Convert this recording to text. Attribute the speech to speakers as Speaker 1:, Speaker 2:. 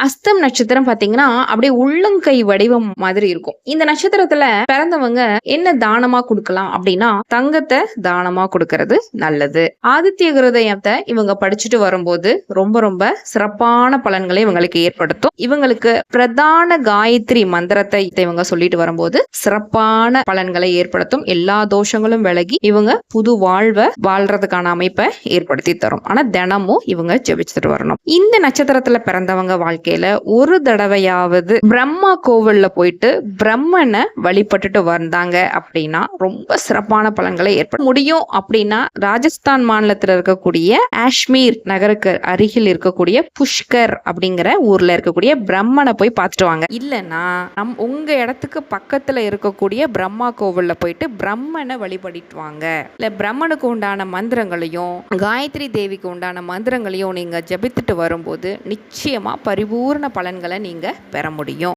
Speaker 1: அஸ்தம் நட்சத்திரம் பாத்தீங்கன்னா அப்படியே உள்ளங்கை வடிவம் மாதிரி இருக்கும். இந்த நட்சத்திரத்துல பிறந்தவங்க என்ன தானமா கொடுக்கலாம் அப்படின்னா தங்கத்தை தானமா கொடுக்கறது நல்லது. ஆதித்ய ஹிருதயத்தை இவங்க படிச்சுட்டு வரும்போது ரொம்ப ரொம்ப சிறப்பான பலன்களை இவங்களுக்கு ஏற்படுத்தும். இவங்களுக்கு பிரதான காயத்ரி மந்திரத்தை இவங்க சொல்லிட்டு வரும்போது சிறப்பான பலன்களை ஏற்படுத்தும். எல்லா தோஷங்களும் விலகி இவங்க புது வாழ்வை வாழ்றதுக்கான அமைப்பை ஏற்படுத்தி தரும். ஆனா தினமும் இவங்க ஜெபிச்சுட்டு வரணும். இந்த நட்சத்திரத்துல பிறந்தவங்க வாழ்க்கையில ஒரு தடவையாவது பிரம்மா கோவில்ல போயிட்டு பிரம்மனை வழிபட்டுட்டு வந்தாங்க அப்படின்னா ரொம்ப சிறப்பான பலன்களை ஏற்பட முடியும். அப்படின்னா ராஜஸ்தான் மாநிலத்தில் இருக்கக்கூடிய காஷ்மீர் நகருக்கு அருகில் இருக்கக்கூடிய புஷ்கர் அப்படிங்கிற ஊர்ல இருக்கக்கூடிய பிரம்மனை போய் பார்த்துட்டு வாங்க. இல்லைன்னா உங்க இடத்துக்கு பக்கத்துல இருக்கக்கூடிய பிரம்மா கோவில்ல போயிட்டு பிரம்மனை வழிபடிட்டு வாங்க. இல்ல பிரம்மனுக்கு உண்டான மந்திரங்களையும் காயத்ரி தேவிக்கு உண்டான மந்திரங்களையும் நீங்க ஜபித்துட்டு வரும்போது நிச்சயமா பரிபூர்ண பலன்களை நீங்க பெற முடியும்.